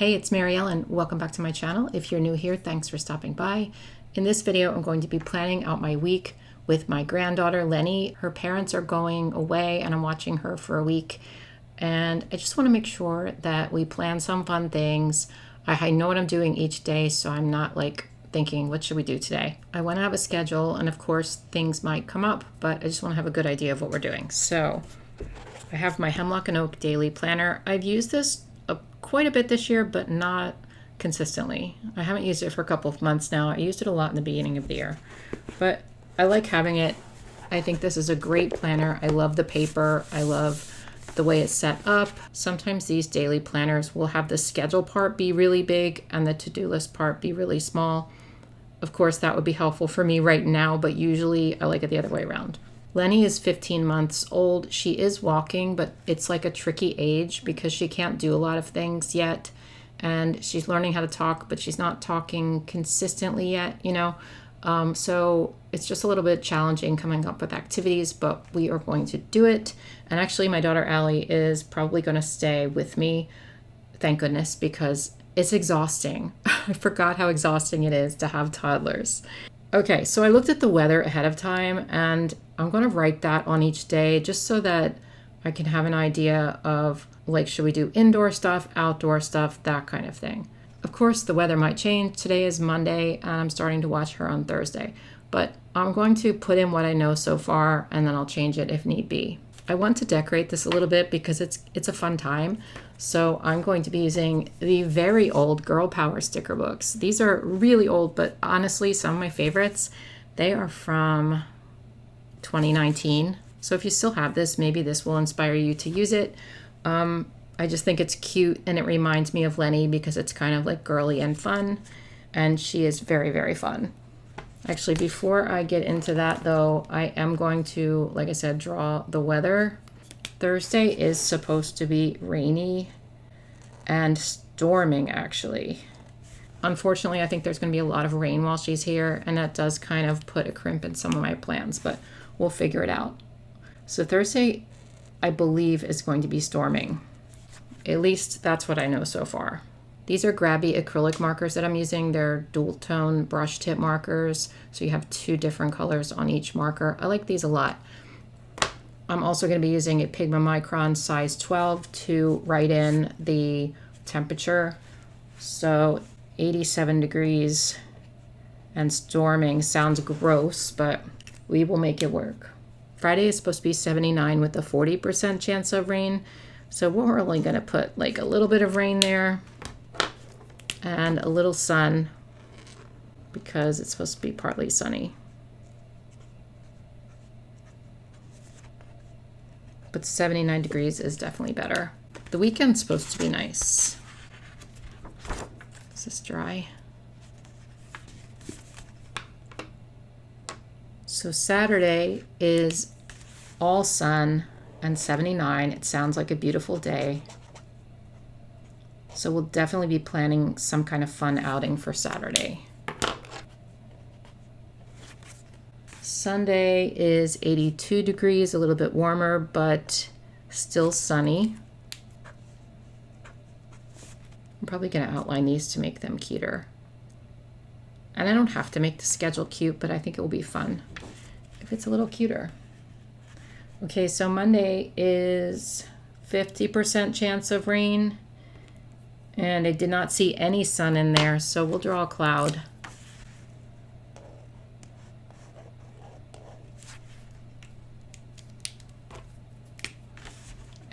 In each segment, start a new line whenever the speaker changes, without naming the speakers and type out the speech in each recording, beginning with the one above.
Hey, it's Mary Ellen. Welcome back to my channel. If you're new here, thanks for stopping by. In this video, I'm going to be planning out my week with my granddaughter, Leni. Her parents are going away and I'm watching her for a week. And I just want to make sure that we plan some fun things. I know what I'm doing each day, so I'm not like thinking, what should we do today? I want to have a schedule, and of course, things might come up, but I just want to have a good idea of what we're doing. So I have my Hemlock Oak Daily Planner. I've used this quite a bit this year, but not consistently. I haven't used it for a couple of months now. I used it a lot in the beginning of the year, but I like having it. I think this is a great planner. I love the paper. I love the way it's set up. Sometimes these daily planners will have the schedule part be really big and the to-do list part be really small. Of course, that would be helpful for me right now, but usually I like it the other way around. Leni is 15 months old. She is walking, but it's like a tricky age because she can't do a lot of things yet. And she's learning how to talk, but she's not talking consistently yet, so it's just a little bit challenging coming up with activities, but we are going to do it. And actually, my daughter Allie is probably going to stay with me, thank goodness, because it's exhausting. I forgot how exhausting it is to have toddlers. Okay, so I looked at the weather ahead of time, and I'm going to write that on each day just so that I can have an idea of, like, should we do indoor stuff, outdoor stuff, that kind of thing. Of course, the weather might change. Today is Monday, and I'm starting to watch her on Thursday. But I'm going to put in what I know so far, and then I'll change it if need be. I want to decorate this a little bit because it's a fun time. So I'm going to be using the very old Girl Power sticker books. These are really old, but honestly, some of my favorites. They are from 2019. So if you still have this, maybe this will inspire you to use it. I just think it's cute, and it reminds me of Leni because it's kind of like girly and fun, and she is very, very fun. Actually, before I get into that though, I am going to, like I said, draw the weather. Thursday is supposed to be rainy and storming, actually. Unfortunately, I think there's going to be a lot of rain while she's here, and that does kind of put a crimp in some of my plans, but we'll figure it out. So Thursday, I believe, is going to be storming. At least that's what I know so far. These are 𝘰𝘮𝘯𝘦𝘵 acrylic markers that I'm using. They're dual tone brush tip markers, so you have two different colors on each marker. I like these a lot. I'm also going to be using a 𝘮𝘗 micron size 12 to write in the temperature. So 87 degrees and storming sounds gross, but we will make it work. Friday is supposed to be 79 with a 40% chance of rain. So we're only going to put like a little bit of rain there and a little sun because it's supposed to be partly sunny. But 79 degrees is definitely better. The weekend's supposed to be nice. Is this dry? So Saturday is all sun and 79. It sounds like a beautiful day. So we'll definitely be planning some kind of fun outing for Saturday. Sunday is 82 degrees, a little bit warmer, but still sunny. I'm probably going to outline these to make them cuter. And I don't have to make the schedule cute, but I think it will be fun if it's a little cuter. Okay, so Monday is 50% chance of rain, and I did not see any sun in there, so we'll draw a cloud.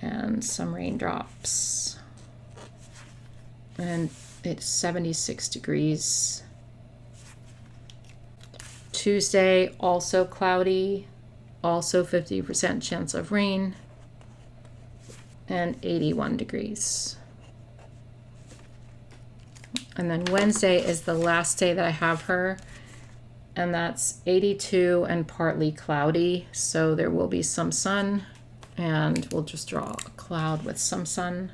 And some raindrops. And it's 76 degrees. Tuesday, also cloudy, also 50% chance of rain, and 81 degrees. And then Wednesday is the last day that I have her, and that's 82 and partly cloudy, so there will be some sun, and we'll just draw a cloud with some sun.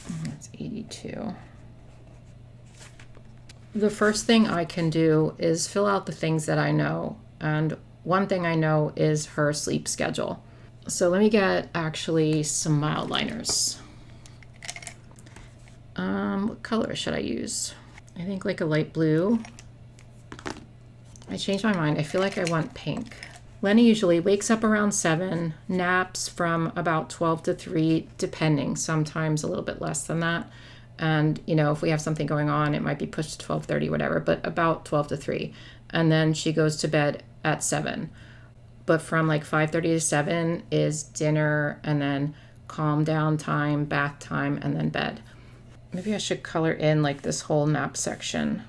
And that's 82. The first thing I can do is fill out the things that I know, and one thing I know is her sleep schedule. So let me get actually some mild liners. What color should I use? I think like a light blue. I changed my mind. I feel like I want pink. Leni usually wakes up around 7, naps from about 12 to 3, depending, sometimes a little bit less than that. And, you know, if we have something going on, it might be pushed to 12:30, whatever, but about 12 to 3. And then she goes to bed at 7. But from like 5:30 to 7 is dinner, and then calm down time, bath time, and then bed. Maybe I should color in like this whole nap section.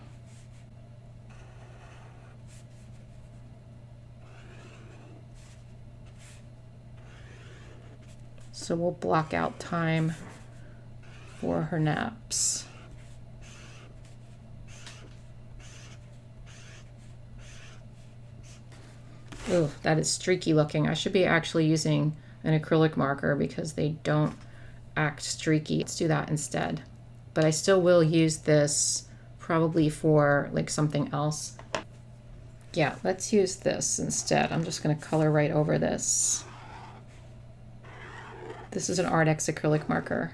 So we'll block out time for her naps. Oh, that is streaky looking. I should be actually using an acrylic marker because they don't act streaky. Let's do that instead. But I still will use this probably for like something else. Yeah, let's use this instead. I'm just going to color right over this. This is an Art X acrylic marker.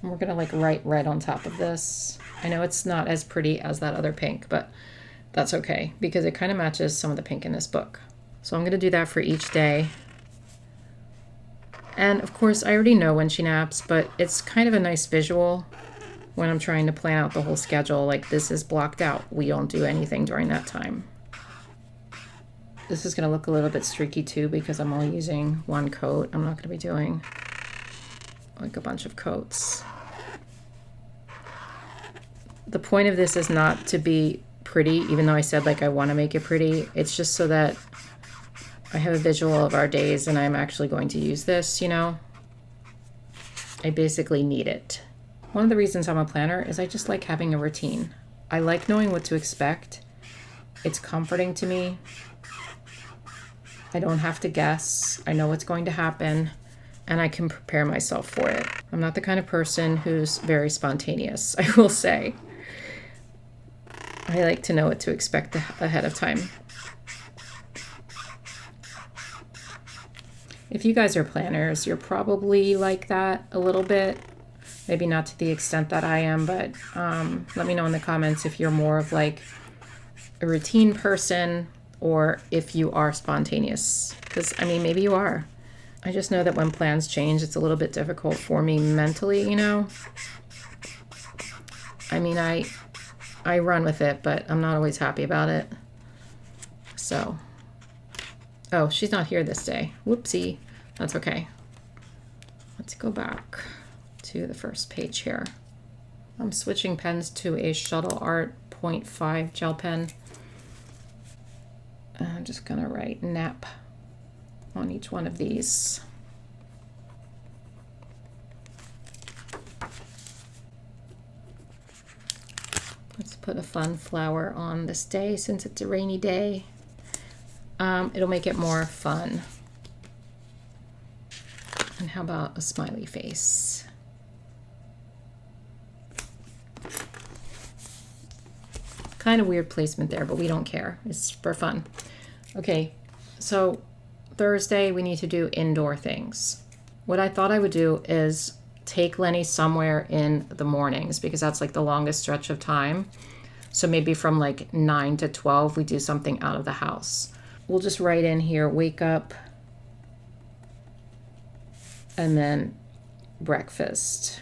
And we're going to like write right on top of this. I know it's not as pretty as that other pink, but that's okay because it kind of matches some of the pink in this book. So I'm going to do that for each day. And of course, I already know when she naps, but it's kind of a nice visual when I'm trying to plan out the whole schedule. Like, this is blocked out. We don't do anything during that time. This is going to look a little bit streaky too because I'm only using one coat. I'm not going to be doing like a bunch of coats. The point of this is not to be pretty, even though I said like I want to make it pretty. It's just so that I have a visual of our days and I'm actually going to use this, you know. I basically need it. One of the reasons I'm a planner is I just like having a routine. I like knowing what to expect. It's comforting to me. I don't have to guess. I know what's going to happen and I can prepare myself for it. I'm not the kind of person who's very spontaneous, I will say. I like to know what to expect ahead of time. If you guys are planners, you're probably like that a little bit. Maybe not to the extent that I am, but let me know in the comments if you're more of like a routine person or if you are spontaneous. Because, I mean, maybe you are. I just know that when plans change, it's a little bit difficult for me mentally, you know? I mean, I run with it, but I'm not always happy about it. So, oh, she's not here this day. Whoopsie. That's okay. Let's go back to the first page here. I'm switching pens to a Shuttle Art 0.5 gel pen. I'm just going to write nap on each one of these. Let's put a fun flower on this day since it's a rainy day. It'll make it more fun. And how about a smiley face? Kind of weird placement there, but we don't care. It's for fun. Okay, so Thursday we need to do indoor things. What I thought I would do is take Leni somewhere in the mornings because that's like the longest stretch of time. So maybe from like 9 to 12 we do something out of the house. We'll just write in here, wake up, and then breakfast.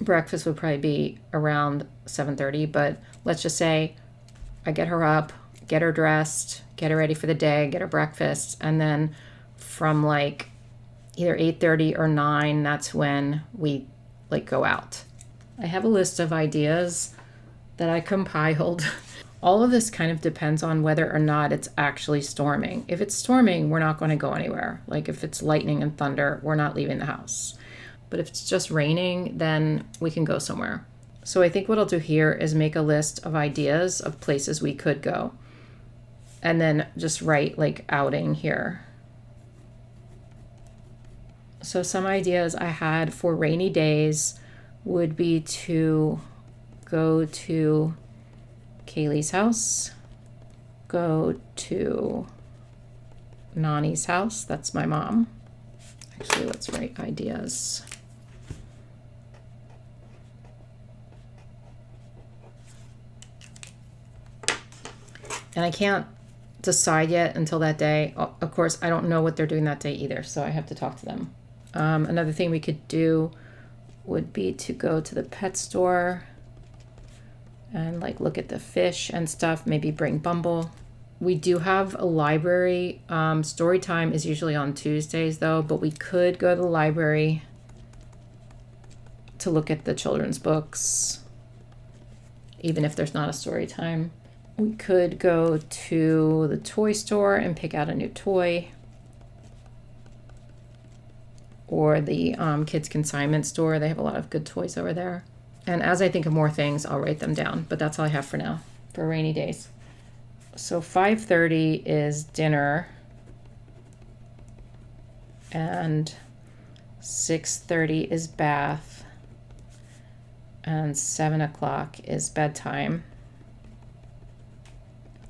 Breakfast would probably be around 7:30, but let's just say I get her up, get her dressed, get her ready for the day, get her breakfast, and then from like either 8:30 or 9, that's when we like go out. I have a list of ideas that I compiled. All of this kind of depends on whether or not it's actually storming. If it's storming, we're not going to go anywhere. Like if it's lightning and thunder, we're not leaving the house. But if it's just raining, then we can go somewhere. So I think what I'll do here is make a list of ideas of places we could go. And then just write like outing here. So some ideas I had for rainy days would be to go to Kaylee's house, go to Nani's house, that's my mom. Actually, let's write ideas. And I can't decide yet until that day. Of course, I don't know what they're doing that day either, so I have to talk to them. Another thing we could do would be to go to the pet store and like look at the fish and stuff, maybe bring Bumble. We do have a library. Story time is usually on Tuesdays though, but we could go to the library to look at the children's books, even if there's not a story time. We could go to the toy store and pick out a new toy, or the kids consignment store. They have a lot of good toys over there. And as I think of more things, I'll write them down, but that's all I have for now, for rainy days. So 5:30 is dinner, and 6:30 is bath, and 7 o'clock is bedtime.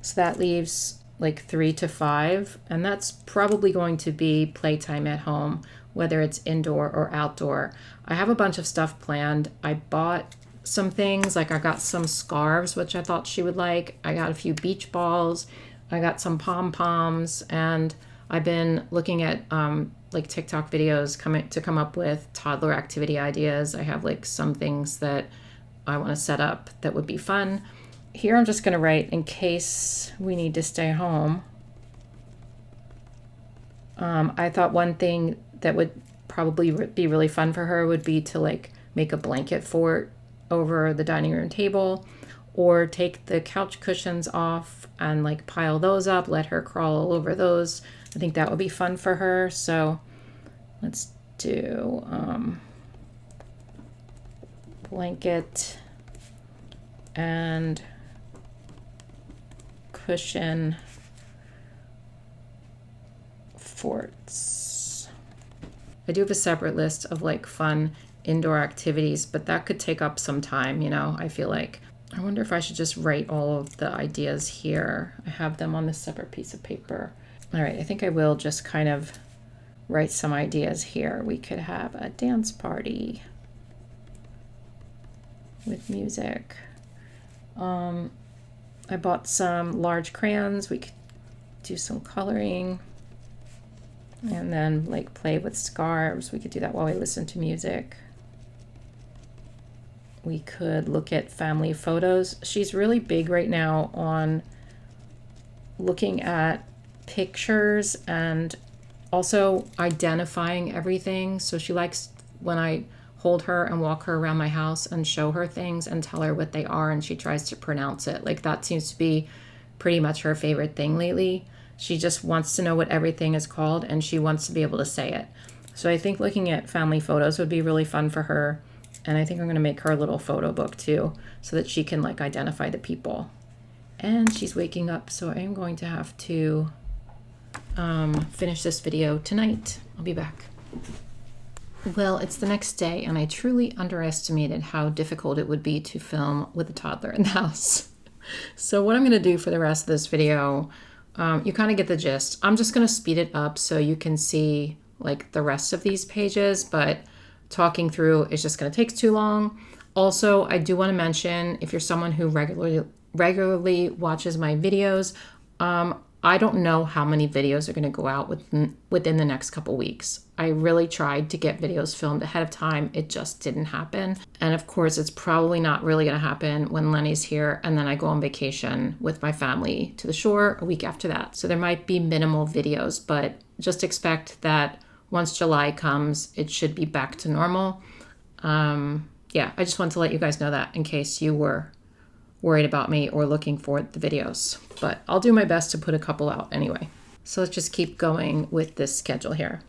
So that leaves like 3 to 5, and that's probably going to be playtime at home, whether it's indoor or outdoor. I have a bunch of stuff planned. I bought some things, like I got some scarves, which I thought she would like. I got a few beach balls. I got some pom-poms, and I've been looking at like TikTok videos to come up with toddler activity ideas. I have like some things that I want to set up that would be fun. Here I'm just going to write, in case we need to stay home. I thought one thing that would probably be really fun for her would be to like make a blanket fort over the dining room table, or take the couch cushions off and like pile those up, let her crawl all over those. I think that would be fun for her. So let's do blanket and cushion forts. I do have a separate list of like fun indoor activities, but that could take up some time, you know, I feel like. I wonder if I should just write all of the ideas here. I have them on this separate piece of paper. All right, I think I will just kind of write some ideas here. We could have a dance party with music. I bought some large crayons. We could do some coloring, and then like play with scarves. We could do that while we listen to music. We could look at family photos. She's really big right now on looking at pictures and also identifying everything. So she likes when I hold her and walk her around my house and show her things and tell her what they are, and she tries to pronounce it. Like that seems to be pretty much her favorite thing lately. She just wants to know what everything is called, and she wants to be able to say it. So I think looking at family photos would be really fun for her. And I think I'm going to make her a little photo book too, so that she can like identify the people. And she's waking up, so I am going to have to finish this video tonight. I'll be back. Well, it's the next day, and I truly underestimated how difficult it would be to film with a toddler in the house. So what I'm going to do for the rest of this video, you kind of get the gist. I'm just going to speed it up so you can see like the rest of these pages, but talking through is just going to take too long. Also, I do want to mention, if you're someone who regularly watches my videos, I don't know how many videos are going to go out within the next couple weeks. I really tried to get videos filmed ahead of time. It just didn't happen. And of course, it's probably not really going to happen when Leni's here and then I go on vacation with my family to the shore a week after that. So there might be minimal videos, but just expect that once July comes, it should be back to normal. Yeah, I just wanted to let you guys know that in case you were worried about me or looking for the videos. But I'll do my best to put a couple out anyway. So let's just keep going with this schedule here.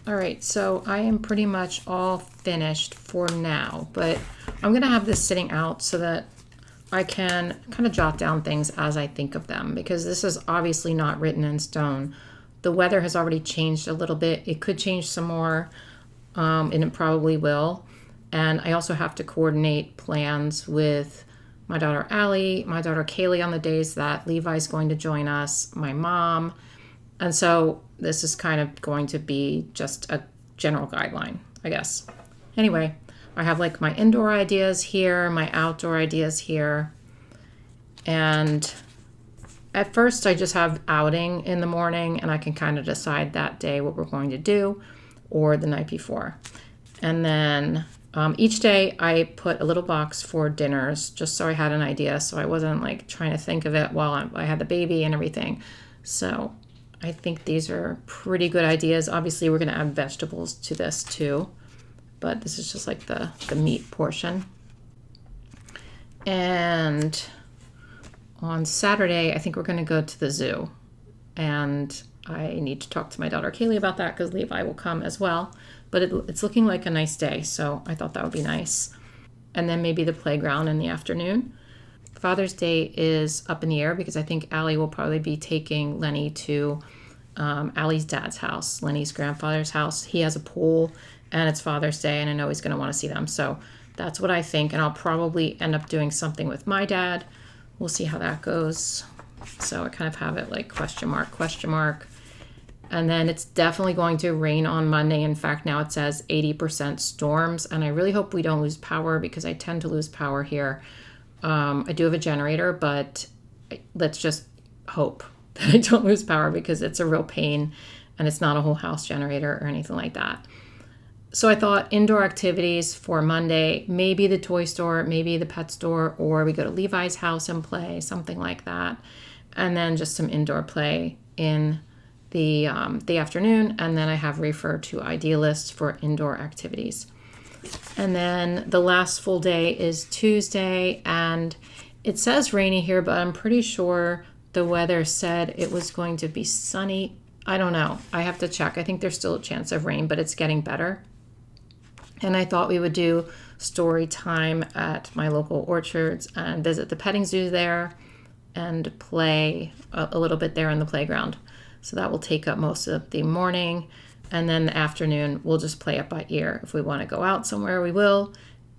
All right, so I am pretty much all finished for now, but I'm gonna have this sitting out so that I can kind of jot down things as I think of them, because this is obviously not written in stone. The weather has already changed a little bit. It could change some more, and it probably will. And I also have to coordinate plans with my daughter Allie, my daughter Kaylee on the days that Levi's going to join us, my mom. And so this is kind of going to be just a general guideline, I guess. Anyway, I have like my indoor ideas here, my outdoor ideas here. And at first I just have outing in the morning, and I can kind of decide that day what we're going to do, or the night before. And then each day I put a little box for dinners, just so I had an idea, so I wasn't like trying to think of it while I had the baby and everything. So I think these are pretty good ideas. Obviously, we're going to add vegetables to this too, but this is just like the meat portion. And on Saturday, I think we're going to go to the zoo. And I need to talk to my daughter Kaylee about that, because Levi will come as well. But it's looking like a nice day, so I thought that would be nice. And then maybe the playground in the afternoon. Father's Day is up in the air, because I think Allie will probably be taking Leni to Allie's dad's house, Leni's grandfather's house. He has a pool, and it's Father's Day, and I know he's going to want to see them. So that's what I think, and I'll probably end up doing something with my dad. We'll see how that goes. So I kind of have it like question mark, question mark. And then it's definitely going to rain on Monday. In fact, now it says 80% storms, and I really hope we don't lose power, because I tend to lose power here. I do have a generator, but let's just hope that I don't lose power, because it's a real pain, and it's not a whole house generator or anything like that. So I thought indoor activities for Monday, maybe the toy store, maybe the pet store, or we go to Levi's house and play, something like that. And then just some indoor play in the afternoon. And then I have refer to idea lists for indoor activities. And then the last full day is Tuesday, and it says rainy here, but I'm pretty sure the weather said it was going to be sunny. I don't know. I have to check. I think there's still a chance of rain, but it's getting better. And I thought we would do story time at my local orchards and visit the petting zoo there and play a little bit there in the playground. So that will take up most of the morning. And then the afternoon, we'll just play it by ear. If we want to go out somewhere, we will.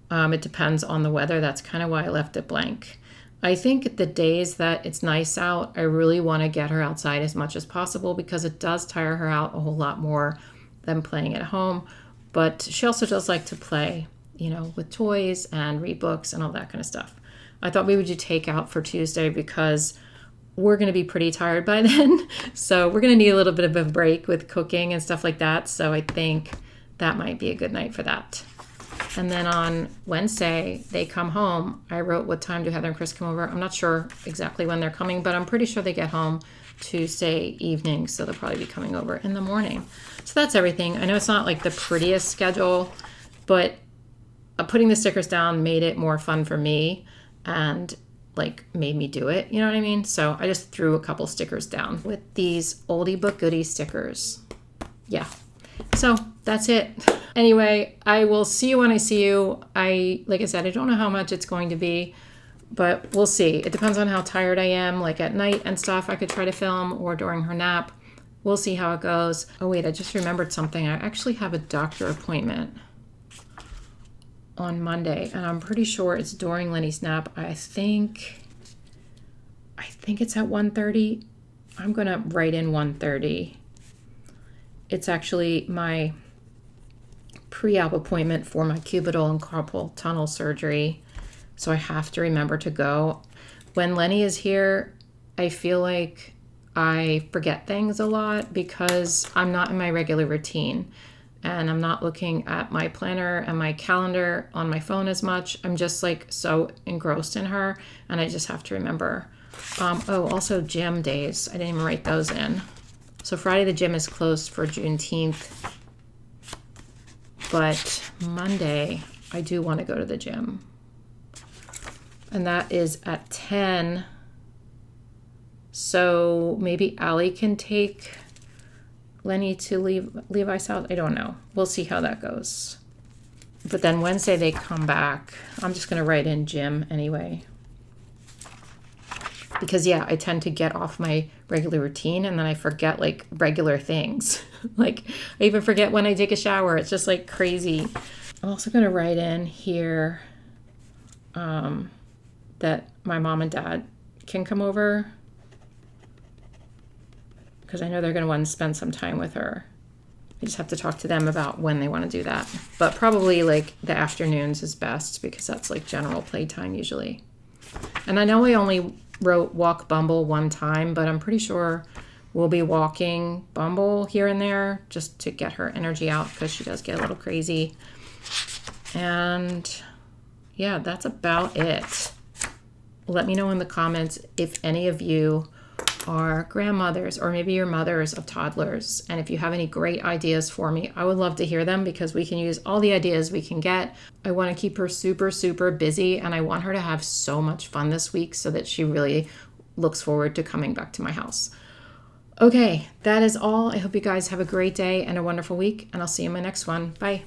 It depends on the weather. That's kind of why I left it blank. I think the days that it's nice out, I really want to get her outside as much as possible, because it does tire her out a whole lot more than playing at home. But she also does like to play, with toys and read books and all that kind of stuff. I thought we would do takeout for Tuesday, because we're going to be pretty tired by then. So we're going to need a little bit of a break with cooking and stuff like that. So I think that might be a good night for that. And then on Wednesday, they come home. I wrote what time do Heather and Chris come over. I'm not sure exactly when they're coming, but I'm pretty sure they get home Tuesday evening. So they'll probably be coming over in the morning. So that's everything. I know it's not like the prettiest schedule, but putting the stickers down made it more fun for me and made me do it. You know what I mean? So I just threw a couple stickers down with these oldie but goodie stickers. Yeah. So that's it. Anyway, I will see you when I see you. Like I said, I don't know how much it's going to be, but we'll see. It depends on how tired I am, like at night and stuff. I could try to film, or during her nap. We'll see how it goes. Oh wait, I just remembered something. I actually have a doctor appointment on Monday, and I'm pretty sure it's during Leni's nap. I think it's at 1:30. I'm gonna write in 1:30. It's actually my pre-op appointment for my cubital and carpal tunnel surgery, so I have to remember to go. When Leni is here, I feel like I forget things a lot, because I'm not in my regular routine. And I'm not looking at my planner and my calendar on my phone as much. I'm just so engrossed in her, and I just have to remember. Also gym days. I didn't even write those in. So Friday the gym is closed for Juneteenth, but Monday I do want to go to the gym. And that is at 10. So maybe Allie can take Leni to Levi's house. I don't know. We'll see how that goes. But then Wednesday they come back. I'm just going to write in gym anyway. Because, yeah, I tend to get off my regular routine and then I forget, like, regular things. Like, I even forget when I take a shower. It's just, like, crazy. I'm also going to write in here that my mom and dad can come over. Because I know they're going to want to spend some time with her. I just have to talk to them about when they want to do that. But probably, like, the afternoons is best because that's, like, general playtime usually. And I know I only wrote walk Bumble one time, but I'm pretty sure we'll be walking Bumble here and there just to get her energy out because she does get a little crazy. And yeah, that's about it. Let me know in the comments if any of you are grandmothers or maybe you're mothers of toddlers. And if you have any great ideas for me, I would love to hear them because we can use all the ideas we can get. I want to keep her super, super busy and I want her to have so much fun this week so that she really looks forward to coming back to my house. Okay, that is all. I hope you guys have a great day and a wonderful week and I'll see you in my next one. Bye.